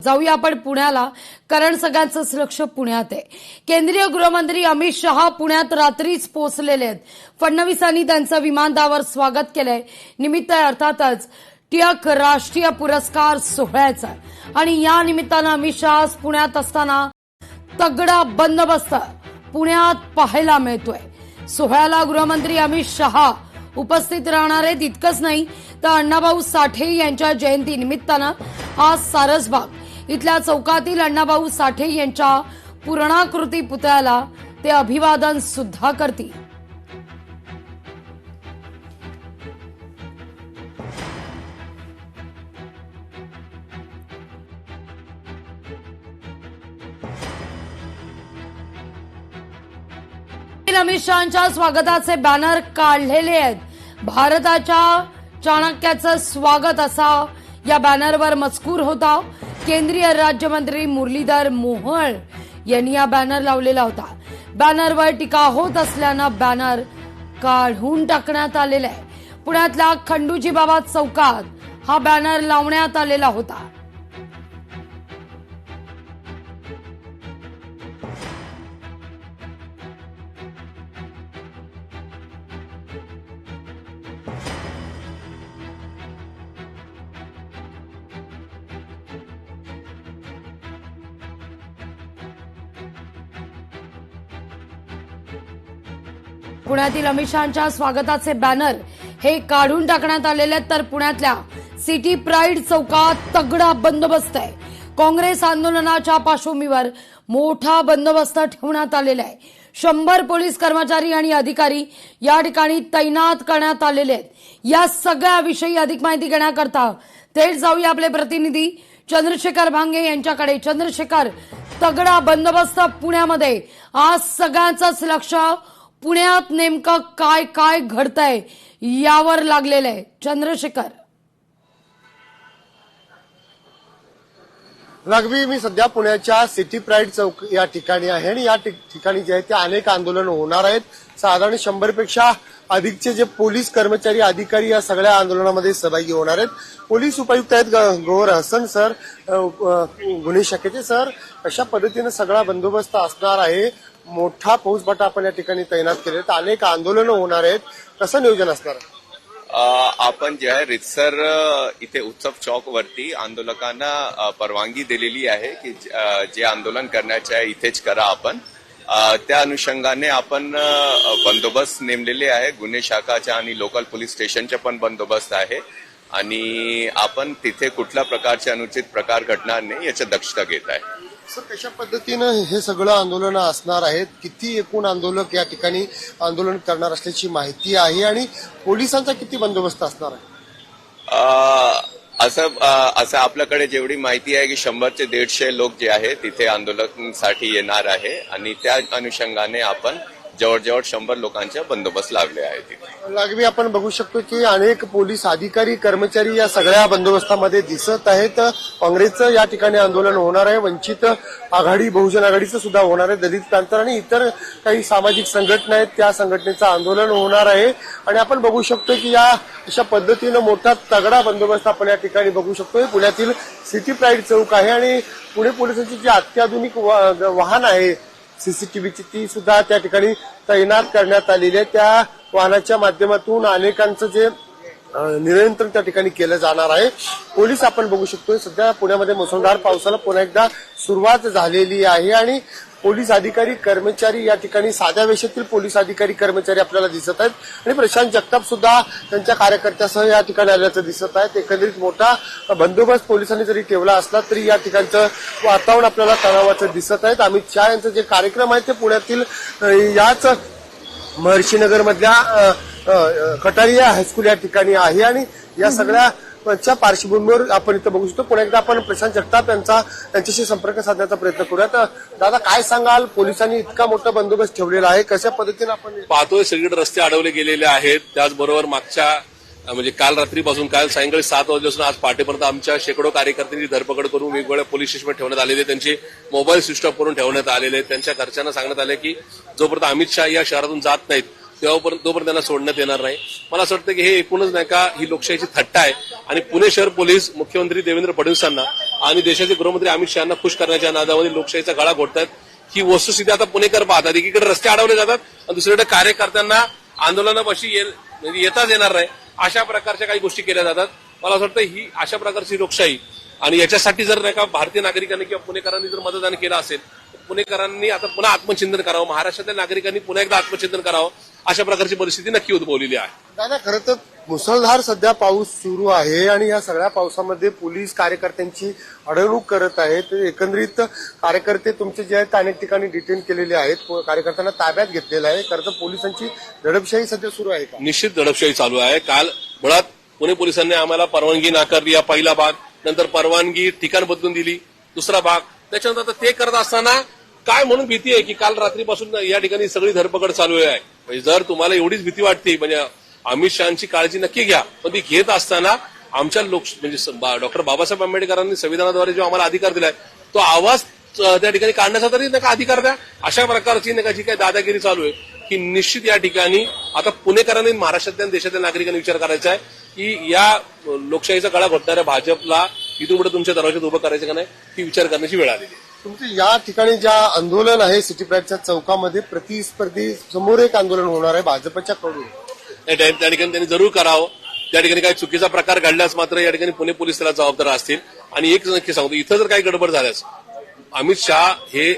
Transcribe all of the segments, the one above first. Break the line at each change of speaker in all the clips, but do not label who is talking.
जाऊया आपण पुण्याला, कारण सगळ्यांचंच लक्ष पुण्यात आहे। केंद्रीय गृहमंत्री अमित शहा पुण्यात रात्रीच पोहोचलेले आहेत। फडणवीसांनी त्यांचं विमानतळावर स्वागत केलंय। निमित्त अर्थातच टिळक राष्ट्रीय पुरस्कार सोहळ्याचं आणि या निमित्तानं अमित शहा पुण्यात असताना तगडा बंदोबस्त पुण्यात पाहायला मिळतोय। सोहळ्याला गृहमंत्री अमित शहा उपस्थित राहणार आहेत। इतकंच नाही तर अण्णाभाऊ साठे यांच्या जयंती निमित्तानं आज सारसबाग इथल्या चौकातील अण्णाभाऊ साठे यांच्या पूर्णाकृती पुतळ्याला ते अभिवादन सुद्धा करतील। अमित शहांच्या स्वागताचे बॅनर काढलेले आहेत। भारताच्या चाणक्याचं स्वागत असा या बॅनरवर मजकूर होता। केंद्रीय राज्यमंत्री मुरलीधर मोहोळ यांनी हा बॅनर लावलेला होता। बॅनरवर टीका होत असल्यानं बॅनर काढून टाकण्यात आलेला आहे। पुण्यातल्या खंडूजी बाबा चौकात हा बॅनर लावण्यात आलेला होता। पुण्यातील अमित शहांच्या स्वागताचे बॅनर हे काढून टाकण्यात आलेले आहेत, तर पुण्यातल्या सिटी प्राईड चौकात तगडा बंदोबस्त आहे। काँग्रेस आंदोलनाच्या पार्श्वभूमीवर मोठा बंदोबस्त ठेवण्यात आलेला आहे। 100 पोलीस कर्मचारी आणि अधिकारी या ठिकाणी तैनात करण्यात आलेले आहेत। या सगळ्याविषयी अधिक माहिती घेण्याकरता थेट जाऊया आपले प्रतिनिधी चंद्रशेखर भांगे यांच्याकडे। चंद्रशेखर, तगडा बंदोबस्त पुण्यामध्ये, आज सगळ्यांचंच लक्ष पुण्यात नेमकं काय काय घडतंय यावर लागलेलं आहे। चंद्रशेखर,
राघवी, मी सध्या पुण्याच्या सिटी प्राईड चौक या ठिकाणी आहे आणि या ठिकाणी जे आहे ते अनेक आंदोलन होणार आहेत। साधारण 100 पेक्षा अधिकचे जे पोलीस कर्मचारी अधिकारी या सगळ्या आंदोलनामध्ये सहभागी होणार आहेत। पोलीस उपायुक्त आहेत गौहर हसन सर, गुन्हे शाखेचे सर, अशा पद्धतीने सगळा बंदोबस्त असणार आहे। मोठा फौजफाटा आपण या ठिकाणी तैनात केले, तर अनेक आंदोलनं होणार आहेत। कसं नियोजन असणार आहे?
आपण जे आहे रितसर इथे उत्सव चौक वरती आंदोलकांना परवानगी दिलेली आहे की जे आंदोलन करण्याचे आहे इथेच करा आपण। त्या अनुषंगाने आपण बंदोबस्त नेमलेले आहे। गुन्हे शाखाच्या आणि लोकल पोलीस स्टेशनचे पण बंदोबस्त आहे आणि आपण तिथे कुठल्या प्रकारचे अनुचित प्रकार घडणार नाही याची दक्षता घेत आहे।
सर, कशा पद्धतीनं हे सगळं आंदोलन असणार आहेत? किती एकूण आंदोलक या ठिकाणी आंदोलन करणार असल्याची माहिती आहे आणि पोलिसांचा किती बंदोबस्त असणार आहे?
असं आपल्याकडे जेवढी माहिती आहे की 100 ते 150 लोक जे आहे तिथे आंदोलनासाठी येणार आहे आणि त्या अनुषंगाने आपण जवळजवळ 100 लोकांचे बंदोबस्त लावले आहे तिथे।
लागवी आपण बघू शकतो की अनेक पोलीस अधिकारी कर्मचारी या सगळ्या बंदोबस्तामध्ये दिसत आहेत। काँग्रेसचं या ठिकाणी आंदोलन होणार आहे, वंचित आघाडी, बहुजन आघाडीचं सुद्धा होणार आहे, दलित प्रांतर आणि इतर काही सामाजिक संघटना आहेत त्या संघटनेचं आंदोलन होणार आहे। आणि आपण बघू शकतो की या अशा पद्धतीनं मोठा तगडा बंदोबस्त आपण या ठिकाणी बघू शकतो। पुण्यातील सिटी प्राईड चौक आहे आणि पुणे पोलिसांची जी अत्याधुनिक वाहन आहे सीसीटीव्हीची, ती सुद्धा त्या ठिकाणी तैनात करण्यात आलेली आहे। त्या वाहनाच्या माध्यमातून अनेकांचं जे नियंत्रण त्या ठिकाणी केलं जाणार आहे। पोलीस आपण बघू शकतोय सध्या पुण्यामध्ये मुसळधार पावसाला पुन्हा एकदा सुरुवात झालेली आहे आणि पोलीस अधिकारी कर्मचारी या ठिकाणी साध्या वेशातील पोलीस अधिकारी कर्मचारी आपल्याला दिसत आहेत आणि प्रशांत जगताप सुद्धा त्यांच्या कार्यकर्त्यासह या ठिकाणी आल्याचं दिसत आहे। एकंदरीत मोठा बंदोबस्त पोलिसांनी जरी ठेवला असला तरी या ठिकाणचं वातावरण आपल्याला तणावाचं दिसत आहे। अमित शहा यांचा जे कार्यक्रम आहे ते पुण्यातील याच महर्षीनगर मधल्या कटारिया हायस्कूल या ठिकाणी आहे आणि या सगळ्याच्या पार्श्वभूमीवर आपण इथं बघू शकतो। पुन्हा एकदा आपण प्रशांत जगताप यांच्याशी संपर्क साधण्याचा प्रयत्न करूयात। दादा, काय सांगाल? पोलिसांनी इतका मोठा बंदोबस्त ठेवलेला आहे, कशा पद्धतीने आपण
पाहतोय? सगळीकडे रस्ते अडवले गेलेले आहेत। त्याचबरोबर मागच्या म्हणजे काल रात्रीपासून, काल सायंकाळी 7 वाजल्यापासून आज पहाटेपर्यंत आमच्या शेकडो कार्यकर्त्यांची धरपकड करून वेगवेगळ्या पोलीस स्टेशनवर ठेवण्यात आलेले, त्यांचे मोबाईल स्विच ऑफ करून ठेवण्यात आलेले। त्यांच्या घरच्यांना सांगण्यात आले की जोपर्यंत अमित शहा या शहरातून जात नाहीत तोपर्यंत त्यांना सोडण्यात येणार नाही। मला असं वाटतं की हे एकूणच नाही का ही लोकशाहीची थट्टा आहे आणि पुणे शहर पोलीस मुख्यमंत्री देवेंद्र फडणवीसांना आणि देशाचे गृहमंत्री अमित शहाना खुश करण्याच्या नादामध्ये लोकशाहीचा गळा घोटतात ही वस्तुस्थिती आता पुणेकर पाहतात. एकीकडे रस्ते अडवले जातात आणि दुसरीकडे कार्यकर्त्यांना आंदोलनापाशी येताच येणार नाही अशा प्रकारच्या काही गोष्टी केल्या जातात. मला असं वाटतं ही अशा प्रकारची लोकशाही आणि याच्यासाठी जर नाही का भारतीय नागरिकांनी किंवा पुणेकरांनी जर मतदान केलं असेल तर पुणेकरांनी आता पुन्हा आत्मचिंतन करावं, महाराष्ट्रातल्या नागरिकांनी पुन्हा एकदा आत्मचिंतन करावं. अशा प्रकारची परिस्थिती नक्की उद्भवलेली आहे.
दादा, खरं तर मुसळधार सध्या पाऊस सुरू आहे आणि या सगळ्या पावसामध्ये पोलीस कार्यकर्त्यांची अडवणूक करत आहेत. एकंदरीत कार्यकर्ते तुमचे जे आहेत अनेक ठिकाणी डिटेन केलेले आहेत, कार्यकर्त्यांना ताब्यात घेतलेलं आहे. खरं तर पोलिसांची दडपशाही सध्या सुरू आहे का?
निश्चित दडपशाही चालू आहे. काल मुळात पुणे पोलिसांनी आम्हाला परवानगी नाकारली या पहिला भाग, नंतर परवानगी ठिकाण बदलून दिली दुसरा भाग. त्याच्यानंतर आता ते करत असताना काय म्हणून भीती आहे की काल रात्रीपासून या ठिकाणी सगळी धरपकड चालू आहे. म्हणजे जर तुम्हाला एवढीच भीती वाटते म्हणजे अमित शहाची काळजी नक्की घ्या, पण ती घेत असताना आमच्या म्हणजे डॉक्टर बाबासाहेब आंबेडकरांनी संविधानाद्वारे जो आम्हाला अधिकार दिलाय तो आवाज त्या ठिकाणी काढण्याचा तरी नका अधिकार द्या. अशा प्रकारची नका जी काही दादागिरी चालू आहे की निश्चित या ठिकाणी आता पुणेकरांनी महाराष्ट्रातल्या देशातल्या नागरिकांनी विचार करायचा आहे की या लोकशाहीचा गळा घोटणाऱ्या भाजपला इथून पुढे तुमच्या दरवाज्यात उभं करायचं का नाही ही विचार करण्याची वेळ आलेली आहे.
तुमचे या ठिकाणी ज्या आंदोलन आहे सिटी प्राईडच्या चौकामध्ये प्रतिस्पर्धी समोर एक आंदोलन होणार आहे भाजपच्या कडून,
त्या ठिकाणी त्यांनी जरूर करावं. त्या ठिकाणी काही चुकीचा प्रकार घडल्यास मात्र या ठिकाणी पुणे पोलीस त्याला जबाबदार असतील. आणि एक नक्की सांगतो, इथं जर काही गडबड झाल्यास अमित शहा हे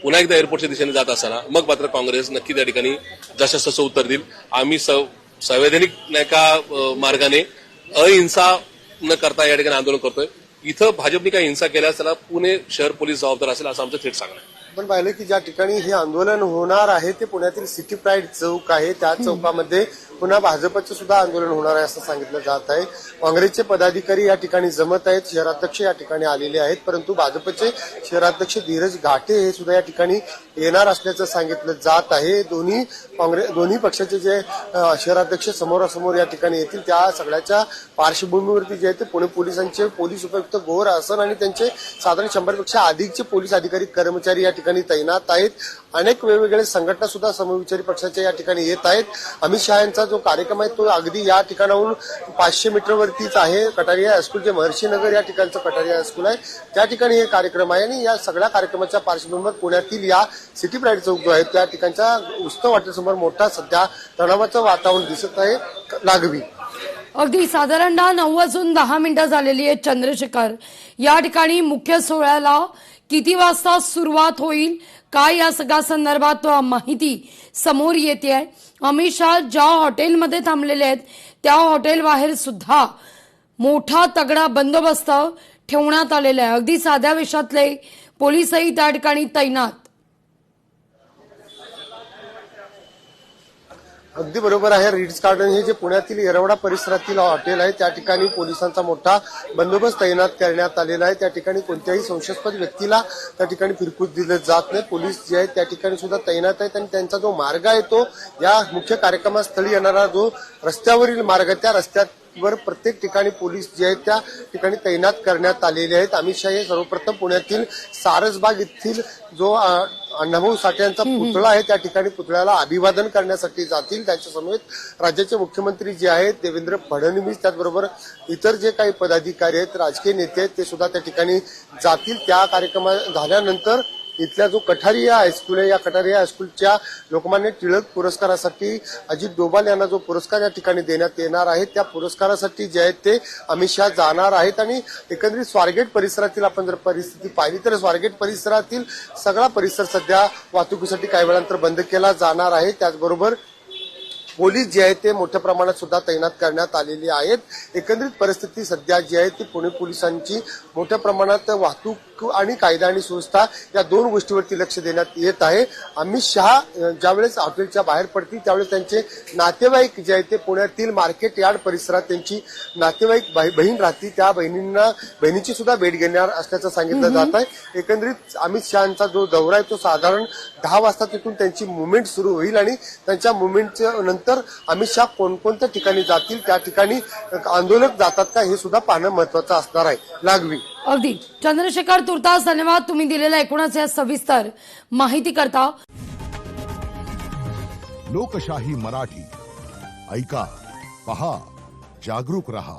पुन्हा एकदा एअरपोर्टच्या दिशेने जात असताना मग मात्र काँग्रेस नक्की त्या ठिकाणी जसं तसं उत्तर देईल. आम्ही संवैधानिक नाही का मार्गाने अहिंसा न करता या ठिकाणी आंदोलन करतोय. इथं भाजपने काही हिंसा केल्यास त्याला पुणे शहर पोलीस जबाबदार असेल असं आमचं थेट सांगणं आहे.
आपण पाहिलं की ज्या ठिकाणी हे आंदोलन होणार आहे ते पुण्यातील सिटी प्राईड चौक आहे, त्या चौकामध्ये पुन्हा भाजपचं सुद्धा आंदोलन होणार आहे असं सांगितलं जात आहे. काँग्रेसचे पदाधिकारी या ठिकाणी जमत आहेत, शहराध्यक्ष या ठिकाणी आलेले आहेत, परंतु भाजपचे शहराध्यक्ष धीरज घाटे हे सुद्धा या ठिकाणी येणार असल्याचं सांगितलं जात आहे. दोन्ही पक्षाचे जे शहराध्यक्ष समोरासमोर या ठिकाणी येतील त्या सगळ्याच्या पार्श्वभूमीवरती जे आहे ते पुणे पोलिसांचे पोलीस उपायुक्त गौर हसन आणि त्यांचे साधारण 100पेक्षा अधिकचे पोलीस अधिकारी कर्मचारी या ठिकाणी तैनात आहेत. अनेक वेगवेगळे संघटना सुद्धा समविचारी पक्षाच्या या ठिकाणी येत आहेत. अमित शहा यांचा जो कार्यक्रम आहे तो अगदी या ठिकाणाहून 500 मीटरवरतीच आहे. कटारिया हायस्कूल जे महर्षी नगर या ठिकाणचं कटारिया हायस्कूल आहे त्या ठिकाणी हे कार्यक्रम आहे आणि या सगळ्या कार्यक्रमाच्या पार्श्वभूमीवर पुण्यातील या सिटी प्राईड चौक जो आहे त्या ठिकाणच्या उत्सव वाटेसमोर मोठा सध्या तणावाचं वातावरण दिसत आहे. लागवी
अगदी साधारणतः 9:10 झालेली आहे. चंद्रशेखर, या ठिकाणी मुख्य सोहळ्याला किती वाजता सुरुवात होईल, काय या सगळ्या संदर्भात माहिती समोर येते आहे? अमित शहा ज्या हॉटेलमध्ये थांबलेले आहेत त्या हॉटेल बाहेर सुद्धा मोठा तगडा बंदोबस्त ठेवण्यात आलेला आहे. अगदी साध्या वेशातले पोलीसही त्या ठिकाणी तैनात.
अगदी बरोबर आहे. रिट्स गार्डन हे जे पुण्यातील येरवडा परिसरातील हॉटेल आहे त्या ठिकाणी पोलिसांचा मोठा बंदोबस्त तैनात करण्यात आलेला आहे. त्या ठिकाणी कोणत्याही संशयास्पद व्यक्तीला त्या ठिकाणी फिरकूच दिलं जात नाही. पोलीस जे आहेत त्या ठिकाणी सुद्धा तैनात आहेत आणि त्यांचा जो मार्ग आहे तो या मुख्य कार्यक्रमस्थळी येणारा जो रस्त्यावरील मार्ग आहे त्या रस्त्यावर प्रत्येक ठिकाणी पोलीस जे आहेत त्या ठिकाणी तैनात करण्यात आलेले आहेत. अमित शहा हे सर्वप्रथम पुण्यातील सारसबाग येथील जो अण्णाभाऊ साठे यांचा पुतळा आहे त्या ठिकाणी पुतळ्याला अभिवादन करण्यासाठी जातील. त्यांच्या समवेत राज्याचे मुख्यमंत्री जे आहेत देवेंद्र फडणवीस, त्याचबरोबर इतर जे काही पदाधिकारी आहेत राजकीय नेते आहेत ते सुद्धा त्या ठिकाणी जातील. त्या कार्यक्रमा झाल्यानंतर इथल्या जो कठारिया हायस्कूल आहे या कठारिया हायस्कूलच्या लोकमान्य टिळक पुरस्कारासाठी अजित डोभाल यांना जो पुरस्कार या ठिकाणी देण्यात येणार आहे त्या पुरस्कारासाठी जे आहेत ते अमित शहा जाणार आहेत. आणि एकंदरीत स्वारगेट परिसरातील आपण जर परिस्थिती पाहिली तर स्वारगेट परिसरातील सगळा परिसर सध्या वाहतुकीसाठी काही वेळानंतर बंद केला जाणार आहे. त्याचबरोबर पोलीस जे आहेत ते मोठ्या प्रमाणात सुद्धा तैनात करण्यात आलेले आहेत. एकंदरीत परिस्थिती सध्या जी आहे ती पुणे पोलिसांची मोठ्या प्रमाणात वाहतूक आणि कायदा आणि सुव्यवस्था या दोन गोष्टीवरती लक्ष देण्यात येत आहे. अमित शहा ज्यावेळेस हॉटेलच्या बाहेर पडतील त्यावेळेस त्यांचे नातेवाईक जे आहेत ते पुण्यातील मार्केट यार्ड परिसरात त्यांची नातेवाईक बहीण राहतील त्या बहिणीची सुद्धा भेट घेणार असल्याचं सांगितलं जात आहे. एकंदरीत अमित शहाचा जो दौरा आहे तो साधारण 10 वाजता तिथून त्यांची मुवमेंट सुरू होईल आणि त्यांच्या मुवमेंटच्या नंतर अमित शहा कोणकोणत्या ठिकाणी जातील त्या ठिकाणी आंदोलक जातात का हे सुद्धा पाहणं महत्वाचं असणार आहे. लागवी
अगदी चंद्रशेखर, तुर्तास धन्यवाद तुम्ही दिलेल्या एकूणच या सविस्तर माहिती करता.
लोकशाही मराठी ऐका, पहा, जागरूक रहा.